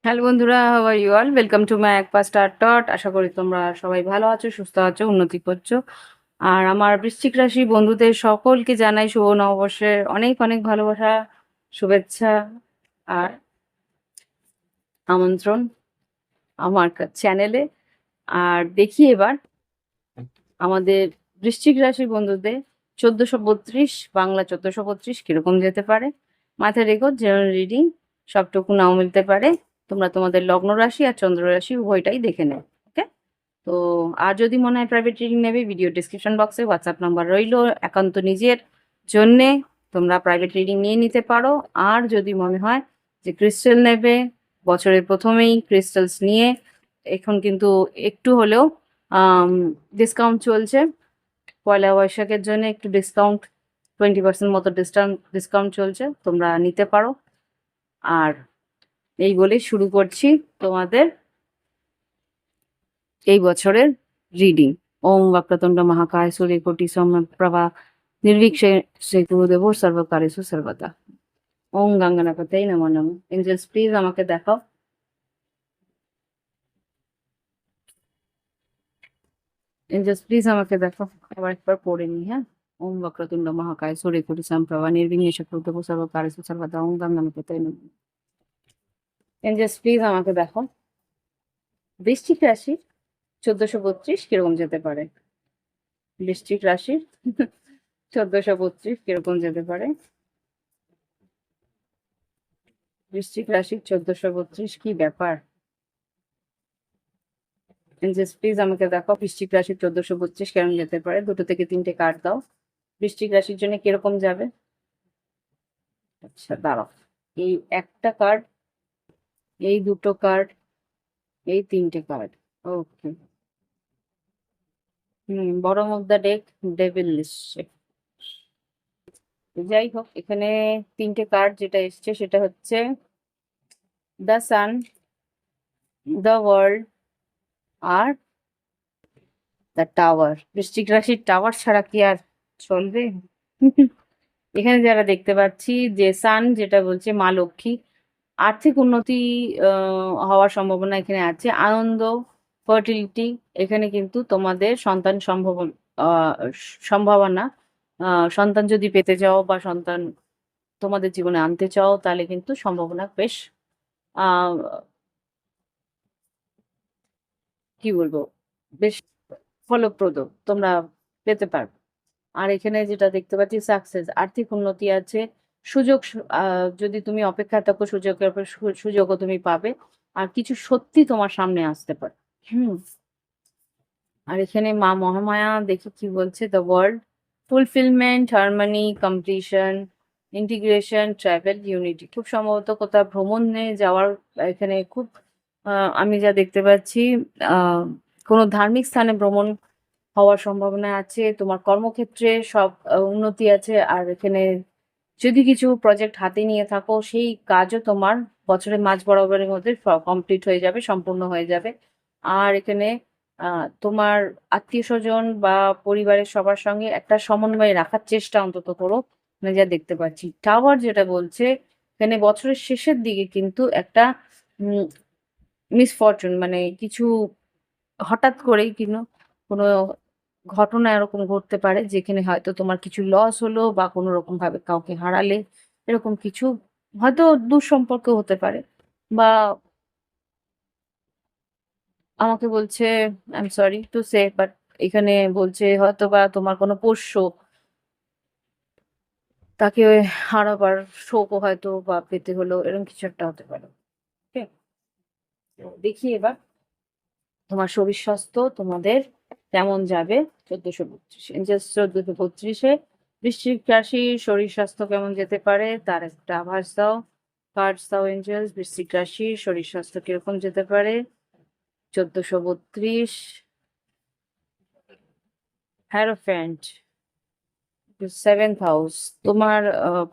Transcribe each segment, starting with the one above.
Hello বন্ধুরা, how are you all? Welcome to my একপা star dot. আশা করি তোমরা সবাই ভালো আছো, সুস্থ আছো, উন্নতি করছো। আর আমার বৃশ্চিক রাশি বন্ধুদের সকলকে জানাই শুভ নববর্ষের অনেক অনেক ভালোবাসা, শুভেচ্ছা আর আমন্ত্রণ আমার চ্যানেলে। আর দেখি এবার আমাদের বৃশ্চিক রাশির বন্ধুদের 1432 বাংলা 1432 কিরকম যেতে পারে। মাথায় রেখো, জেনারেল রিডিং সবটুকু নাও মিলতে পারে। তোমরা তোমাদের লগ্ন রাশি আর চন্দ্র রাশি উভয়টাই দেখে নেও, ওকে? তো আর যদি মনে হয় প্রাইভেট রিডিং নেবে, ভিডিও ডিসক্রিপশন বক্সে হোয়াটসঅ্যাপ নাম্বার রইলো। একান্ত নিজের জন্যে তোমরা প্রাইভেট রিডিং নিয়ে নিতে পারো। আর যদি মনে হয় যে ক্রিস্টাল নেবে, বছরের প্রথমেই ক্রিস্টালস নিয়ে এখন কিন্তু একটু হলেও ডিসকাউন্ট চলছে। পয়লা বৈশাখের জন্য একটু ডিসকাউন্ট, 20% মতো ডিসকাউন্ট চলছে, তোমরা নিতে পারো। আর এই বলে শুরু করছি তোমাদের এই বছরের রিডিং। ওম বক্রতুণ্ড মহাকায় সূর্যকোটি সমপ্রভা নির্বিঘ্নে শ্রী গুরুদেব সর্বকার্যেষু সর্বদা। ওম গঙ্গনাপতয়ে নমো নমঃ। এঞ্জেলস প্লিজ আমাকে দেখাও। এঞ্জেলস প্লিজ আমাকে দেখো। আবার একবার পড়ে নি, হ্যাঁ? ওম বক্রতুণ্ড মহাকায় সূর্যকোটি সমপ্রভা নির্বিঘ্নে শ্রী গুরুদেব সর্বকার্যেষু সর্বদা। ওম গঙ্গনাপতয়ে নমঃ। এঞ্জেলস প্লিজ আমাকে দেখো বৃশ্চিক রাশির 1432 কিরকম যেতে পারে। বৃশ্চিক রাশির 1432 কিরকম যেতে পারে। বৃশ্চিক রাশির 1432 কি ব্যাপার। এঞ্জেলস প্লিজ আমাকে দেখো বৃশ্চিক রাশির 1432 কেমন যেতে পারে। 2 থেকে 3টে কার্ড দাও। বৃশ্চিক রাশির জন্য কিরকম যাবে। আচ্ছা দাঁড়াও, এই একটা কার্ড, এই দুটো কার্ড, এই 3টে card. Okay, bottom of the deck devil এসছে। যাই হোক, এখানে 3টে কার্ড যেটা এসছে সেটা হচ্ছে the sun, the world are the tower. বৃশ্চিক রাশির টাওয়ার ছাড়া কি আর চলবে? এখানে যারা দেখতে পাচ্ছি যে সান যেটা বলছে মা লক্ষ্মী, আর্থিক উন্নতি হওয়ার সম্ভাবনা এখানে আছে। আনন্দ, ফার্টিলিটি, এখানে কিন্তু তোমাদের সন্তান সম্ভাবনা, সন্তান যদি পেতে চাও বা সন্তান তোমাদের জীবনে আনতে চাও তাহলে কিন্তু সম্ভাবনা বেশ আহ কি বলবো, বেশ ফলপ্রদ, তোমরা পেতে পারবে। আর এখানে যেটা দেখতে পাচ্ছি সাকসেস, আর্থিক উন্নতি আছে। সুযোগ যদি তুমি অপেক্ষায় থাকো, সুযোগের উপর সুযোগও তুমি পাবে। আর কিছু সত্যি তোমার সামনে আসতে পারে। হুম। আর এখানে মা মহামায়া দেখি কি বলছে, the world, fulfilment, harmony, completion, integration, travel, unity. খুব সম্ভবত কোথাও ভ্রমণে যাওয়ার এখানে খুব আমি যা দেখতে পাচ্ছি কোনো ধার্মিক স্থানে ভ্রমণ হওয়ার সম্ভাবনা আছে। তোমার কর্মক্ষেত্রে সব উন্নতি আছে। আর এখানে যদি কিছু প্রজেক্ট হাতে নিয়ে থাকো সেই কাজও তোমার বছরের মাঝ বরাবরের মধ্যে কমপ্লিট হয়ে যাবে, সম্পূর্ণ হয়ে যাবে। আর এখানে তোমার আত্মীয়-স্বজন বা পরিবারের সবার সঙ্গে একটা সমন্বয় রাখার চেষ্টা অন্তত করো। মানে যা দেখতে পাচ্ছি। টাওয়ার যেটা বলছে এখানে বছরের শেষের দিকে কিন্তু একটা উম মিসফরচুন, মানে কিছু হঠাৎ করেই কোনো ঘটনা এরকম ঘটতে পারে যেখানে হয়তো তোমার কিছু লস হলো বা কোনো রকম ভাবে কাউকে হারালে, এরকম কিছু হয়তো দুঃসম্পর্ক হতে পারে। বা আমাকে বলছে, I am sorry to say, but এখানে বলছে হয়তো বা তোমার কোনো পোষ্য, তাকে হারাবার শোকও হয়তো বা পেতে হলো, এরকম কিছু একটা হতে পারে। ওকে, দেখি এবার তোমার শরীর স্বাস্থ্য তোমাদের কেমন যাবে 1432 জাস্ট 1432-এ বৃশ্চিক রাশির শরীর স্বাস্থ্য কেমন যেতে পারে তার একটা আভাস দাও। কার্ডস দাও এঞ্জেলস। বৃশ্চিক রাশির শরীর স্বাস্থ্য কিরকম যেতে পারে 1432। হ্যারোফ্যান্ট, 7th হাউস। তোমার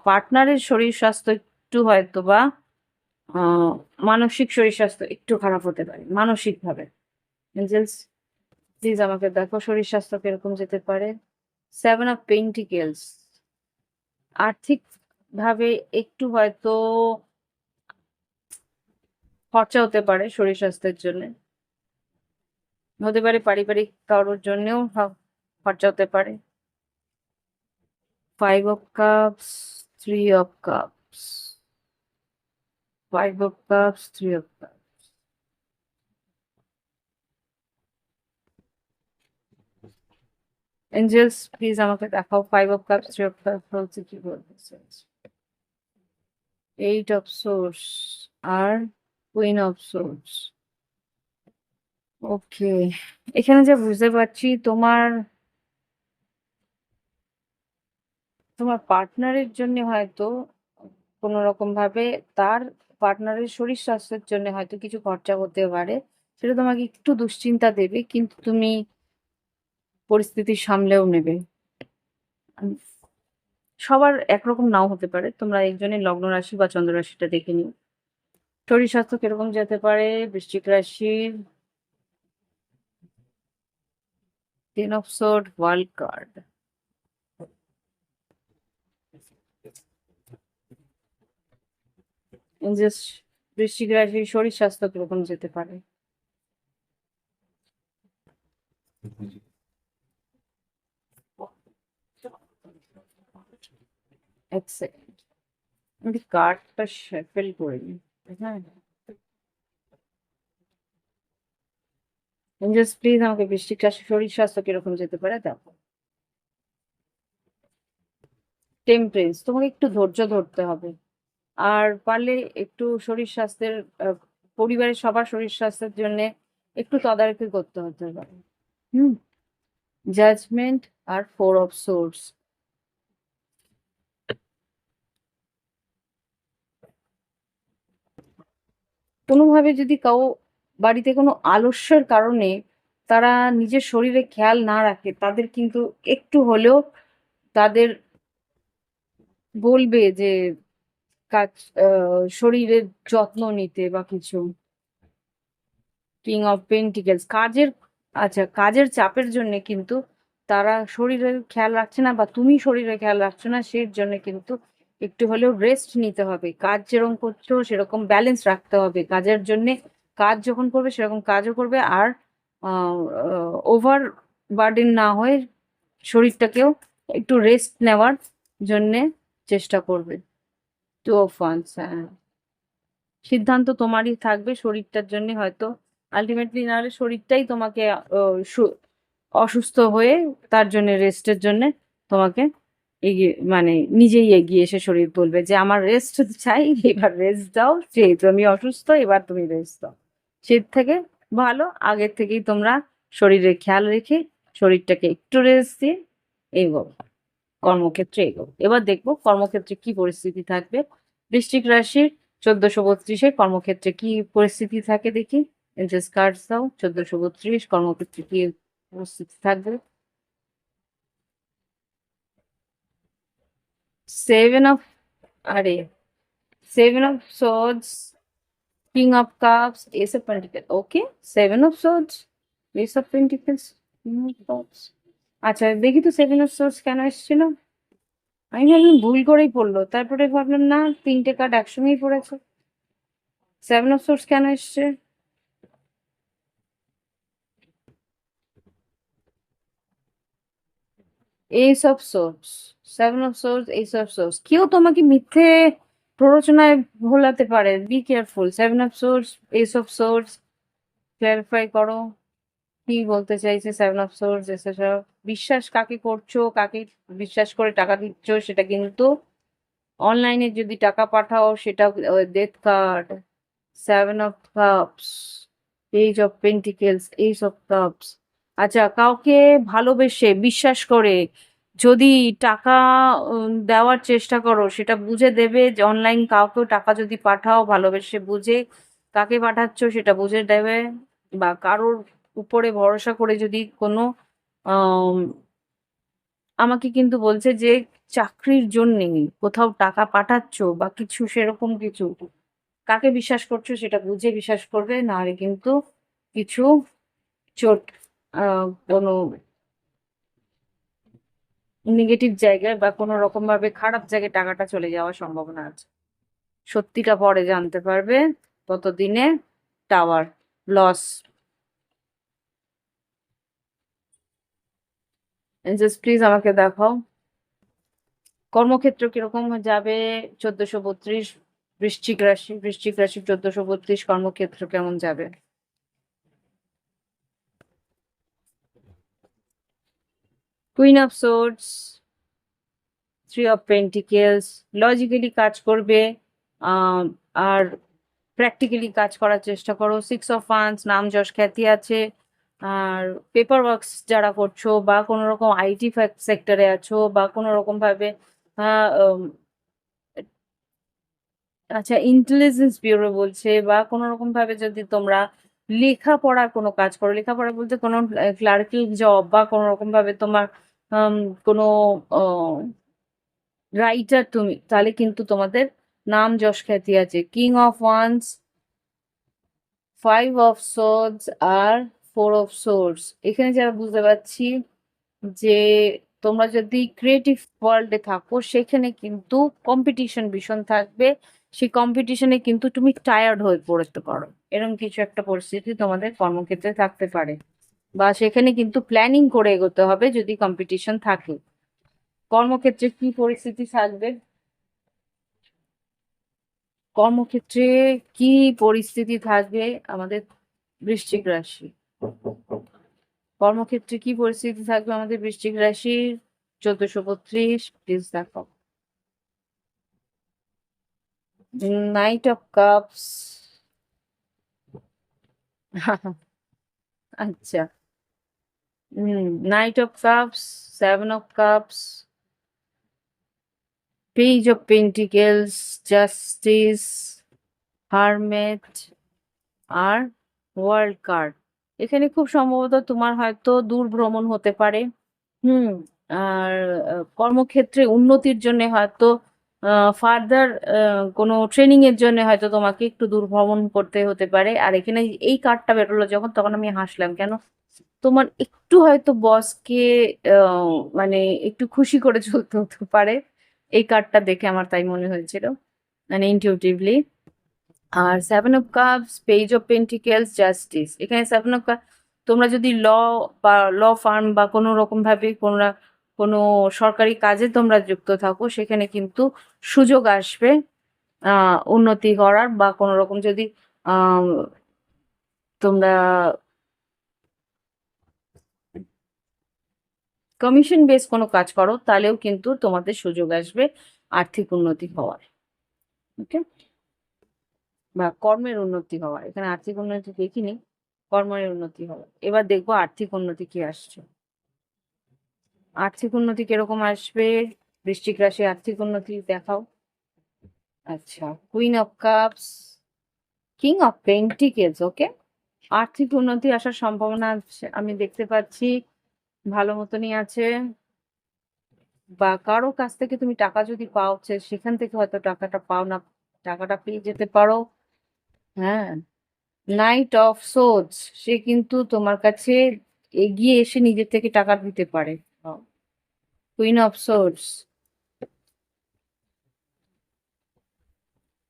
পার্টনারের শরীর স্বাস্থ্য একটু হয়তো বা মানসিক শরীর স্বাস্থ্য একটু খারাপ হতে পারে মানসিকভাবে। এঞ্জেলস প্লিজ আমাকে দেখো শরীর স্বাস্থ্য কিরকম যেতে পারে। 7 অফ পেন্টিকেলস, আর্থিক ভাবে একটু হয়তো খরচা হতে পারে শরীর স্বাস্থ্যের জন্য, হতে পারে পারিবারিক কারোর জন্যও খরচা হতে পারে। 5 of cups, 3 of cups, 5 of cups, 3 of cups. Angeles please আমাকে দেখাও 5 অফ কাপস, 3 অফ কাপস বলছে কি বলতেছে। 8 অফ সোর্স আর কুইন অফ সোর্স। ওকে, এখানে যা বুঝতে পারছি তোমার তোমার পার্টনারের জন্য হয়তো কোনো রকম ভাবে তার পার্টনারের শরীর স্বাস্থ্যের জন্য হয়তো কিছু খরচা হতে পারে, সেটা তোমাকে একটু দুশ্চিন্তা দেবে, কিন্তু তুমি পরিস্থিতি সামলেও নেবে। সবার একরকম নাও হতে পারে, তোমরা একজনের লগ্ন রাশি বা চন্দ্র রাশিটা দেখে নিও। শরীর স্বাস্থ্য কিরকম যেতে পারে বৃশ্চিক রাশির। 10 of sword, world card. Just বৃশ্চিক রাশির শরীর স্বাস্থ্য কিরকম যেতে পারে। এক সেকেন্ড, আমি কার্ডটা শেফেল করে নিই। হ্যাঁ, জাস্ট প্লিজ আমাকে বৃশ্চিক রাশির শরীর স্বাস্থ্য কিরকম যেতে পারে দেখো। টেম্পারেন্স, তোমাকে একটু ধৈর্য ধরতে হবে, আর পারলে একটু শরীর স্বাস্থ্যের পরিবারের সবার শরীর স্বাস্থ্যের জন্য একটু তদারকি করতে হতে পারে। হুম, জাজমেন্ট আর 4 অফ সোর্স। কোনোভাবে যদি বাড়িতে কোনো আলস্যের কারণে তারা নিজের শরীরে খেয়াল না রাখে, তাদের কিন্তু একটু হলেও তাদের বলবে যে কাজ শরীরের যত্ন নিতে বা কিছু। কিং অফ পেন্টিকেলস, আচ্ছা কাজের চাপের জন্য কিন্তু তারা শরীরের খেয়াল রাখছে না, বা তুমি শরীরের খেয়াল রাখছো না, সেই জন্য কিন্তু একটু হলেও রেস্ট নিতে হবে। কাজ যেরকম করছো সেরকম ব্যালেন্স রাখতে হবে কাজের জন্যে। কাজ যখন করবে সেরকম কাজও করবে, আর ওভার বার্ডেন না হয়ে শরীরটাকেও একটু রেস্ট নেওয়ার জন্যে চেষ্টা করবে। 2 অফ ওয়ান্স, হ্যাঁ, সিদ্ধান্ত তোমারই থাকবে শরীরটার জন্য, হয়তো আলটিমেটলি না হলে শরীরটাই তোমাকে অসুস্থ হয়ে তার জন্য রেস্টের জন্য তোমাকে এগিয়ে মানে নিজেই এগিয়ে এসে শরীর বলবে যে আমার রেস্ট চাই, এবার রেস্ট দাও, যেহেতু আমি অসুস্থ এবার তুমি রেস্ট দাও। সে থেকে ভালো আগের থেকেই তোমরা শরীরের খেয়াল রেখে শরীরটাকে একটু রেস্ট দিয়ে এগো, কর্মক্ষেত্রে এগো। এবার দেখবো কর্মক্ষেত্রে কি পরিস্থিতি থাকবে। বৃশ্চিক রাশির 1432-এ কর্মক্ষেত্রে কি পরিস্থিতি থাকে দেখি। এঞ্জেলস কার্ডস দাও। 1432 কর্মক্ষেত্রে কি পরিস্থিতি থাকবে। 7 অফ, আরে 7 of swords, king of cups, S of pentacle. Okay, 7 of swords, S of pentacles. আচ্ছা দেখি তো 7 অফ সোর্স কেন এসেছিল। আমি ভাবলাম ভুল করেই পড়লো, তারপরে ভাবলাম না, 3টে কার্ড একসঙ্গেই পড়েছে। 7 অফ সোর্স কেন এসছে। S of swords, 7 of swords, S of swords. কেউ তোমাকে মিথ্যে প্ররোচনায় ভোলাতে পারে, be careful. 7 of swords, S of swords, clarify করো কি বলতে চাইছে 7 অফ সোর্স, এস অফ। বিশ্বাস কাকে করছো, কাকে বিশ্বাস করে টাকা দিচ্ছ, সেটা কিন্তু অনলাইনে যদি টাকা পাঠাও সেটা death card. 7 of cups, page of pentacles, ace of cups. আচ্ছা, কাউকে ভালোবেসে বিশ্বাস করে যদি টাকা দেওয়ার চেষ্টা করো, সেটা বুঝে দেবে। যে অনলাইন কাউকেও টাকা যদি পাঠাও ভালোবেসে, বুঝে কাকে পাঠাচ্ছ সেটা বুঝে দেবে। বা কারোর উপরে ভরসা করে যদি কোনো আম, আমাকে কিন্তু বলছে যে চাকরির জন্যে কোথাও টাকা পাঠাচ্ছ বা কিছু সেরকম কিছু, কাকে বিশ্বাস করছো সেটা বুঝে বিশ্বাস করবে, নাহলে কিন্তু কিছু চোট কোনো নেগেটিভ জায়গায় বা কোনো রকম ভাবে খারাপ জায়গায় টাকাটা চলে যাওয়ার সম্ভাবনা আছে। সত্যিটা পরে জানতে পারবে, ততদিনে টাওয়ার লস। জাস্ট প্লিজ আমাকে দেখাও কর্মক্ষেত্র কিরকম যাবে। 1432 বৃশ্চিক রাশি, বৃশ্চিক রাশি 1432 কর্মক্ষেত্র কেমন যাবে? Queen of swords, three of pentacles, logically কাজ করবে আর প্র্যাকটিক্যালি কাজ করার চেষ্টা করো। সিক্স অফ ওয়ান্স, নাম যশ খ্যাতি আছে। আর পেপার ওয়ার্কস যারা করছো বা কোনো রকম আইটি সেক্টরে আছো বা কোনো রকম ভাবে আচ্ছা ইন্টেলিজেন্স ব্যুরো বলছে, বা কোনো রকম ভাবে যদি তোমরা লেখাপড়ার কোনো কাজ করো, লেখাপড়া বলতে কোনো ক্লার্কিং জব বা কোনো রকম ভাবে তোমার আম, কোনো রাইটার তুমি, তাহলে কিন্তু তোমাদের নাম যশ খ্যাতি আছে। King of wands, five of swords আর ফোর অফ সোর্ডস। এখানে যারা বুঝতে পারছি যে তোমরা যদি ক্রিয়েটিভ ওয়ার্ল্ডে থাকো সেখানে কিন্তু কম্পিটিশন ভীষণ থাকবে। সেই কম্পিটিশনে কিন্তু তুমি টায়ার্ড হয়ে পড়তে পারো, এরকম কিছু একটা পরিস্থিতি তোমাদের কর্মক্ষেত্রে থাকতে পারে, বা সেখানে কিন্তু প্ল্যানিং করে এগোতে হবে যদি কম্পিটিশন থাকে। কর্মক্ষেত্রে কি পরিস্থিতি থাকবে? কর্মক্ষেত্রে কি পরিস্থিতি থাকবে আমাদের বৃশ্চিক রাশি? কর্মক্ষেত্রে কি পরিস্থিতি থাকবে আমাদের বৃশ্চিক রাশির? 1432 প্লিজ দেখো। নাইট অফ কাপস, আচ্ছা knight of cups, seven of cups, page of pentacles, justice, hermit আর ওয়ার্ল্ড কার্ড। এখানে খুব সম্ভবত তোমার হয়তো দূর ভ্রমণ হতে পারে। হুম। আর কর্মক্ষেত্রে উন্নতির জন্য হয়তো ফার্দার কোনো ট্রেনিং এর জন্য হয়তো তোমাকে একটু দূর ভ্রমণ করতে হতে পারে। আর এখানে এই কার্ডটা বেরোলো যখন, তখন আমি হাসলাম কেন, তোমার একটু হয়তো বসকে মানে একটু খুশি করে চলতে হতে পারে। এই কার্ডটা দেখে আমার তাই মনে হয়েছিল, মানে ইনটিউটিভলি। আর seven of cups, page of pentacles, justice. এখানে সেভেন অফ কাপ, তোমরা যদি বা ল ফার্ম বা কোনো রকম ভাবে কোনো সরকারি কাজে তোমরা যুক্ত থাকো, সেখানে কিন্তু সুযোগ আসবে উন্নতি করার, বা কোনো রকম যদি আহ তোমরা কমিশন বেস কোনো কাজ করো, তাহলেও কিন্তু তোমাদের সুযোগ আসবে আর্থিক উন্নতি হওয়ার। ওকে, বা কর্মের উন্নতি হওয়ার। এখানে আর্থিক উন্নতি দেখিনি, কর্মের উন্নতি হওয়ার। এবার দেখবো আর্থিক উন্নতি কি আসছে। আর্থিক উন্নতি কিরকম আসবে বৃশ্চিক রাশি? আর্থিক উন্নতি দেখাও। আচ্ছা, queen of cups, king of pentacles. Okay, আর্থিক উন্নতি আসার সম্ভাবনা আমি দেখতে পাচ্ছি ভালো মতনই আছে। বা কারো কাছ থেকে তুমি টাকা যদি পাও, সেখান থেকে হয়তো টাকাটা পাও না, টাকাটা পেয়ে যেতে পারো। হ্যাঁ, নাইট অফ সোর্ডস, সে কিন্তু তোমার কাছে এগিয়ে এসে নিজের থেকে টাকা দিতে পারে। কুইন অফ সোর্ডস,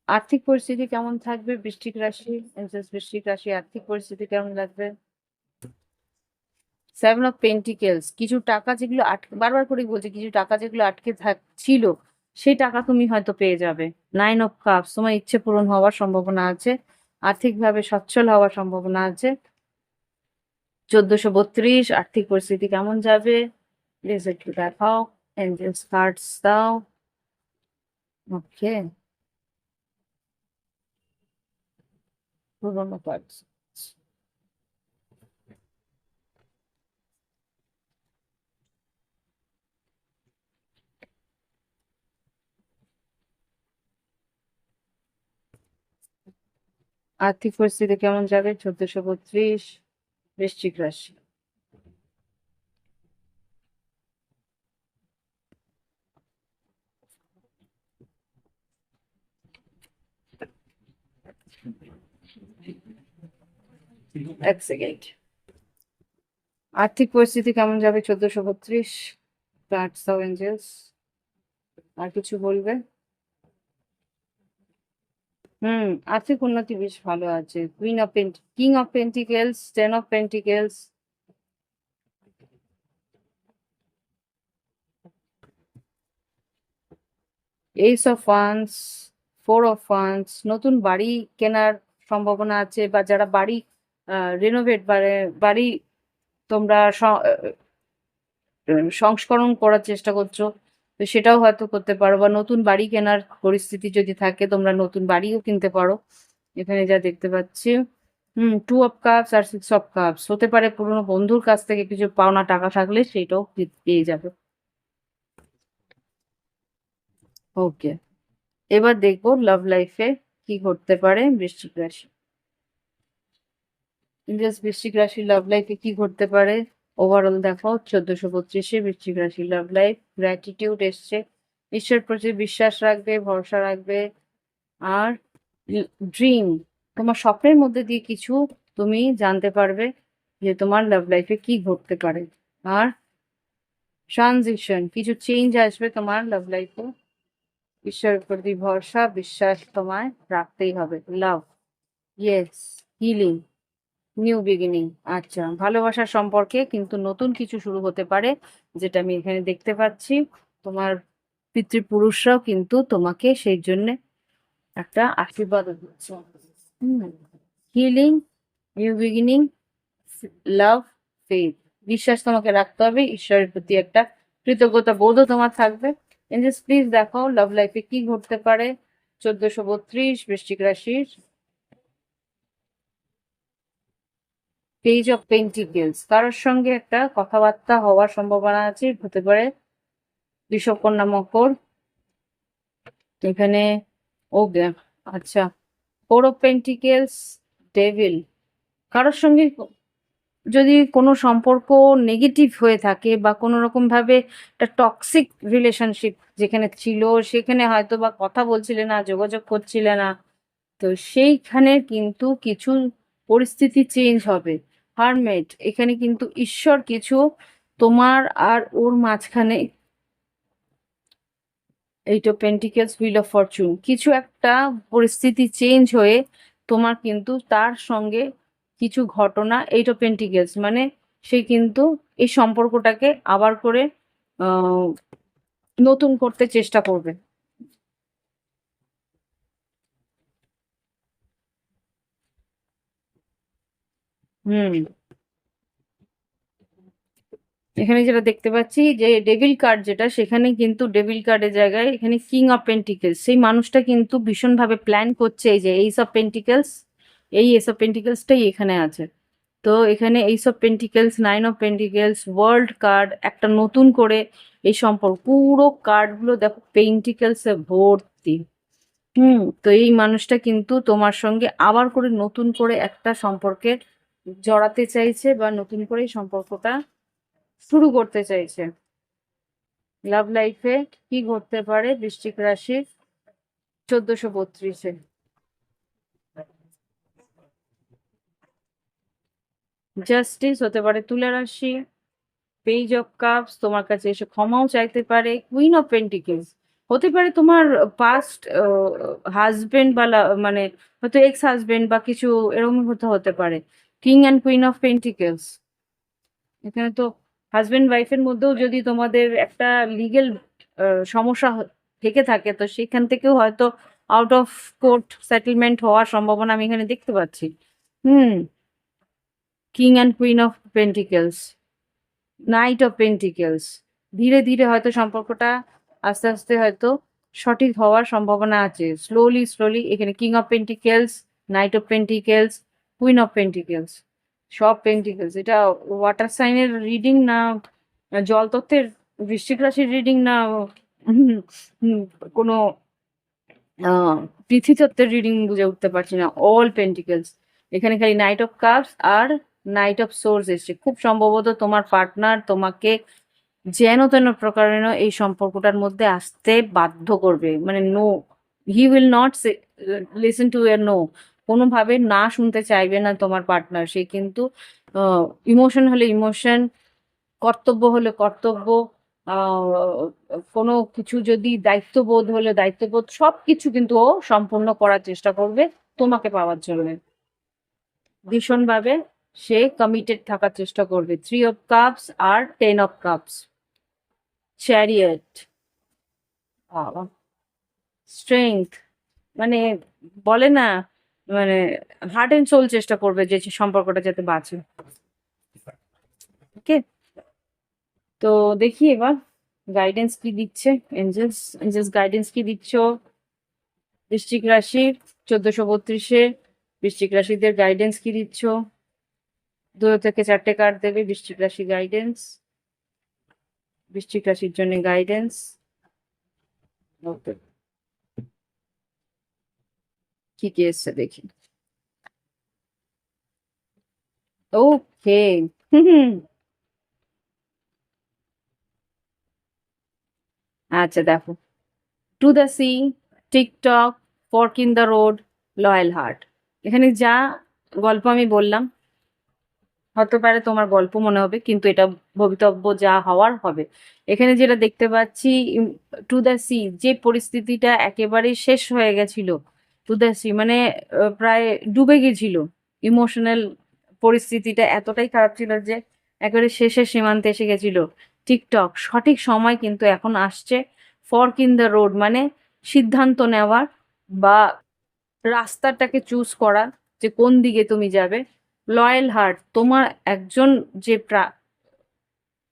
আর্থিক পরিস্থিতি কেমন থাকবে বৃশ্চিক রাশি? বৃশ্চিক রাশি আর্থিক পরিস্থিতি কেমন লাগবে? সেভেন অফ পেন্টিকেলস, কিছু টাকা যেগুলো আটকে, বারবার করে বলছি, কিছু টাকা যেগুলো আটকে ছিল, সেই টাকা তুমি হয়তো পেয়ে যাবে। নাইন অফ কাপস, তোমার ইচ্ছে পূরণ হওয়ার সম্ভাবনা আছে, আর্থিকভাবে সচ্ছল হওয়ার সম্ভাবনা আছে। 1432 আর্থিক পরিস্থিতি কেমন যাবে প্লিজ একটু দেখাও। এঞ্জেলস কার্ডস দাও। ওকে, পুরোনো কার্ডস। আর্থিক পরিস্থিতি কেমন যাবে 1432 বৃশ্চিক রাশি? এক সেকেন্ড। আর্থিক পরিস্থিতি কেমন যাবে 1432? Cards of Angeles. আর কিছু বলবে? আর্থিক উন্নতি বেশ ভালো আছে। King of pentacles, 10 of pentacles, ace of wands, 4 of wands. নতুন বাড়ি কেনার সম্ভাবনা আছে, বা যারা বাড়ি রেনোভেট বাড়ি তোমরা সংস্করণ করার চেষ্টা করছো, তো সেটাও হয়তো করতে পারো, বা নতুন বাড়ি কেনার পরিস্থিতি যদি থাকে তোমরা নতুন বাড়িও কিনতে পারো এখানে যা দেখতে পাচ্ছি। 2 অফ কাপস আর 6 অফ কাপস। হতে পারে পুরনো বন্ধুর কাছ থেকে কিছু পাওনা টাকা থাকলে সেটাও পেয়ে যাবে। ওকে, এবার দেখবো লাভ লাইফে কি ঘটতে পারে বৃশ্চিক রাশি। ইন্ডিয়াস বৃশ্চিক রাশি লাভ লাইফে কি ঘটতে পারে ওভারঅল দেখো। 1432-এ বৃশ্চিক রাশি লাভ লাইফ। গ্র্যাটিটিউড এসছে, ঈশ্বর প্রতি বিশ্বাস রাখবে, ভরসা রাখবে। আর ড্রিম, তোমার স্বপ্নের মধ্যে দিয়ে কিছু তুমি জানতে পারবে যে তোমার লাভ লাইফে কি ঘটতে পারে। আর ট্রানজিশন, কিছু চেঞ্জ আসবে তোমার লাভ লাইফে। ঈশ্বরের প্রতি ভরসা বিশ্বাস তোমায় রাখতেই হবে। লাভ, ইয়েস, হিলিং, নিউ বিগিনিং। আচ্ছা, ভালোবাসার সম্পর্কে কিন্তু নতুন কিছু শুরু হতে পারে, যেটা আমি এখানে দেখতে পাচ্ছি। তোমার পিতৃপুরুষরাও কিন্তু তোমাকে সেই জন্য একটা আশীর্বাদ দিচ্ছে। হিলিং, নিউ বিগিনিং, লাভ, ফেথ। বিশ্বাস তোমাকে রাখতে হবে, ঈশ্বরের প্রতি একটা কৃতজ্ঞতা বোধও তোমার থাকবে। এঞ্জেলস প্লিজ দেখো লাভ লাইফে কি ঘটতে পারে 1432 বৃশ্চিক রাশির। পেজ অফ পেন্টিকেলস, কারোর সঙ্গে একটা কথাবার্তা হওয়ার সম্ভাবনা আছে, হতে পারে বিষকন্যা মকর এখানে। ওকে, আচ্ছা। 4 অফ পেন্টিকেলস, ডেভিল। কারোর সঙ্গে যদি কোনো সম্পর্ক নেগেটিভ হয়ে থাকে, বা কোনো রকম ভাবে একটা টক্সিক রিলেশনশিপ যেখানে ছিল, সেখানে হয়তো বা কথা বলছিলে না, যোগাযোগ করছিলে না, তো সেইখানে কিন্তু কিছু পরিস্থিতি চেঞ্জ হবে। হারমেট, এখানে কিন্তু ঈশ্বর কিছু তোমার আর ওর মাঝখানে, eight of pentacles, wheel of Fortune, কিছু একটা পরিস্থিতি চেঞ্জ হয়ে তোমার কিন্তু তার সঙ্গে কিছু ঘটনা, এইট অফ পেন্টিকেলস মানে সে কিন্তু এই সম্পর্কটাকে আবার করে আহ নতুন করতে চেষ্টা করবে। হুম, এখানে যেটা দেখতে পাচ্ছি যে ডেভিল কার্ড যেটা, সেখানে কিন্তু ডেভিল কার্ডের জায়গায় এখানে কিং অফ পেন্টিকেলস, সেই মানুষটা কিন্তু ভীষণভাবে প্ল্যান করছে। এই যে এইস অফ পেন্টিকেলস, এই এস অফ পেন্টিকেলসটাই এখানে আছে। তো এখানে ace of pentacles, 9 of pentacles, world card, একটা নতুন করে এই সম্পর্ক, পুরো কার্ডগুলো দেখো পেন্টিকেলসে ভর্তি। তো এই মানুষটা কিন্তু তোমার সঙ্গে আবার করে নতুন করে একটা সম্পর্কে জড়াতে চাইছে, বা নতুন করে এই সম্পর্কটা শুরু করতে চাইছে। লাভ লাইফে কি ঘটতে পারে বৃশ্চিক রাশির 1432-এ? জাস্টিস, হতে পারে তুলা রাশি। পেজ অফ কাপস, তোমার কাছে এসে ক্ষমাও চাইতে পারে। কুইন অফ পেন্টিকেলস, হতে পারে তোমার পাস্ট হাজবেন্ড বা মানে হয়তো এক্স হাজবেন্ড বা কিছু এরকম হতে হতে পারে। King and queen of pentacles, এখানে তো হাজবেন্ড ওয়াইফের মধ্যেও যদি তোমাদের একটা লিগেল সমস্যা থেকে থাকে, তো সেখান থেকেও হয়তো আউট অফ কোর্ট সেটেলমেন্ট হওয়ার সম্ভাবনা আমি এখানে দেখতে পাচ্ছি। হুম, king and queen of pentacles, knight of pentacles, ধীরে ধীরে হয়তো সম্পর্কটা আস্তে আস্তে হয়তো সঠিক হওয়ার সম্ভাবনা আছে। স্লোলি স্লোলি, এখানে king of pentacles, knight of pentacles, queen of pentacles, সব পেন্টিকেলস। এটা ওয়াটার সাইনের রিডিং না জলতত্ত্বের বৃশ্চিক রাশির রিডিং না উম, উম, কোনো আহ পৃথিতত্ত্বের রিডিং বুঝে উঠতে পারছি না। অল পেন্টিকেলস, এখানে খালি নাইট অফ কাপস আর নাইট অফ সোর্স এসছে। খুব সম্ভবত তোমার পার্টনার তোমাকে যেন তেন প্রকারেণ এই সম্পর্কটার মধ্যে আসতে বাধ্য করবে, মানে no, he will not listen to your no, কোনোভাবে না শুনতে চাইবে না তোমার পার্টনার। সে কিন্তু ইমোশন হলে ইমোশন, কর্তব্য হলে কর্তব্য, কোনো কিছু যদি দায়িত্ববোধ হলে দায়িত্ববোধ, সবকিছু কিন্তু ও সম্পূর্ণ করার চেষ্টা করবে তোমাকে পাওয়ার জন্য। ভীষণভাবে সে কমিটেড থাকার চেষ্টা করবে। 3 অফ কাপস আর 10 অফ কাপস, চ্যারিয়েট, স্ট্রেংথ, মানে বলে না, মানে হার্ট অ্যান্ড সোল চেষ্টা করবে যে সম্পর্কটা যাতে বাঁচে। ওকে, তো দেখি এবার গাইডেন্স কি দিচ্ছে এঞ্জেলস। এঞ্জেলস গাইডেন্স কি দিচ্ছ বৃশ্চিক রাশির 1432-এ? বৃশ্চিক রাশিদের গাইডেন্স কি দিচ্ছ? 2 থেকে 4টে কার্ড দেবে বৃশ্চিক রাশি গাইডেন্স, বৃশ্চিক রাশির জন্য গাইডেন্স। ওকে, কি কি এসছে দেখি। ওকে, হুম, আচ্ছা দেখো, to the sea, TikTok, fork in the road, loyal heart. এখানে যা গল্প আমি বললাম, হতে পারে তোমার গল্প মনে হবে, কিন্তু এটা ভবিতব্য, যা হওয়ার হবে। এখানে যেটা দেখতে পাচ্ছি, টু দ্য সি, যে পরিস্থিতিটা একেবারে শেষ হয়ে গেছিল, টু দ্য সি মানে প্রায় ডুবে গেছিল, ইমোশনাল পরিস্থিতিটা এতটাই খারাপ ছিল যে একেবারে শেষের সীমান্তে এসে গেছিল। টিকটক, সঠিক সময় কিন্তু এখন আসছে। ফর্ক ইন দ্য রোড মানে সিদ্ধান্ত নেওয়ার বা রাস্তাটাকে চুজ করা, যে কোন দিকে তুমি যাবে। লয়াল হার্ট, তোমার একজন যে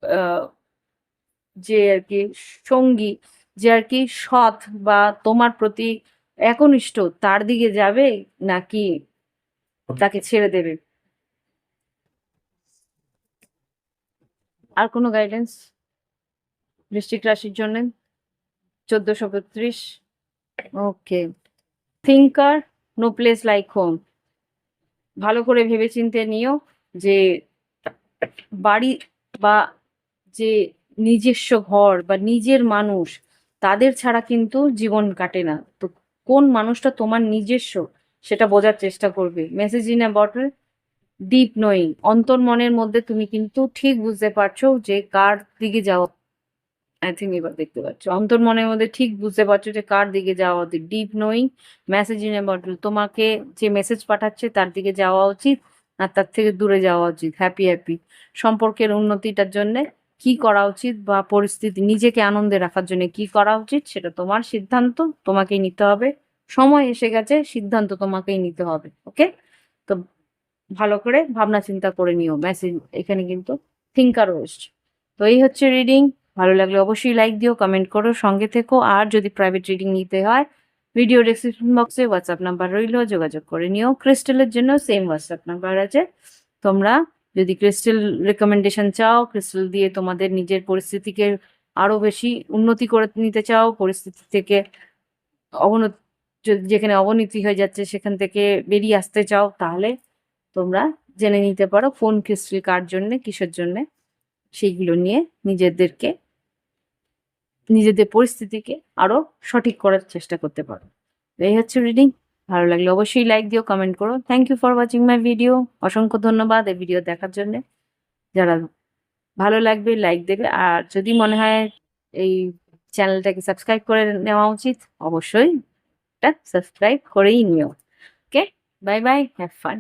আহ, যে আর কি সঙ্গী, যে আর কি সৎ বা তোমার প্রতি একনিষ্ঠ, তার দিকে যাবে নাকি তাকে ছেড়ে দেবে। আর কোনো গাইডেন্স বৃশ্চিক রাশির জন্য 1432? Okay, thinker, no place like home. ভালো করে ভেবেচিন্তে নিও যে বাড়ি বা যে নিজস্ব ঘর বা নিজের মানুষ, তাদের ছাড়া কিন্তু জীবন কাটে না। তো কোন মানুষটা তোমার নিজস্ব সেটা বোঝার চেষ্টা করবে। Message in a bottle, deep knowing, অন্তর্মনের মধ্যে তুমি কিন্তু ঠিক বুঝতে পারছো যে কার দিকে যাওয়া। আই থিঙ্ক এবার দেখতে পাচ্ছ অন্তর্মনের মধ্যে ঠিক বুঝতে পারছো যে কার দিকে যাওয়া উচিত। Deep knowing, message in a bottle, তোমাকে যে মেসেজ পাঠাচ্ছে তার দিকে যাওয়া উচিত না তার থেকে দূরে যাওয়া উচিত। হ্যাপি হ্যাপি সম্পর্কের উন্নতিটার জন্য কি করা উচিত বা পরিস্থিতি নিজেকে আনন্দে রাখার জন্য কি করা উচিত সেটা তোমার সিদ্ধান্ত, তোমাকেই নিতে হবে। সময় এসে গেছে, সিদ্ধান্ত তোমাকেই নিতে হবে। ওকে, তো ভালো করে ভাবনা চিন্তা করে নিও। মেসেজ এখানে কিন্তু থিঙ্কারও এসছে। তো এই হচ্ছে রিডিং। ভালো লাগলে অবশ্যই লাইক দিও, কমেন্ট করো, সঙ্গে থেকো। আর যদি প্রাইভেট রিডিং নিতে হয়, ভিডিও ডেসক্রিপশন বক্সে হোয়াটসঅ্যাপ নাম্বার রইল, যোগাযোগ করে নিও। ক্রিস্টালের জন্য সেম হোয়াটসঅ্যাপ নাম্বার আছে। তোমরা যদি ক্রিস্টাল রেকমেন্ডেশন চাও, ক্রিস্টাল দিয়ে তোমাদের নিজের পরিস্থিতিকে আরো বেশি উন্নতি করে নিতে চাও, পরিস্থিতি থেকে অবনতি, যেখানে অবনতি হয়ে যাচ্ছে সেখান থেকে বেরিয়ে আসতে চাও, তাহলে তোমরা জেনে নিতে পারো কোন ক্রিস্টাল কার জন্য, কিসের জন্য, সেইগুলো নিয়ে নিজেদেরকে, নিজেদের পরিস্থিতিকে আরো সঠিক করার চেষ্টা করতে পারো। তো এই হচ্ছে রিডিং। ভালো লাগলে অবশ্যই লাইক দিও, কমেন্ট করো। Thank you for watching my video. অসংখ্য ধন্যবাদ এই ভিডিও দেখার জন্য। যারা ভালো লাগবে লাইক দেবে, আর যদি মনে হয় এই চ্যানেলটাকে সাবস্ক্রাইব করে নেওয়া উচিত, অবশ্যই এটা সাবস্ক্রাইব করেই নিও। ওকে, বাই বাই, হ্যাভ ফান।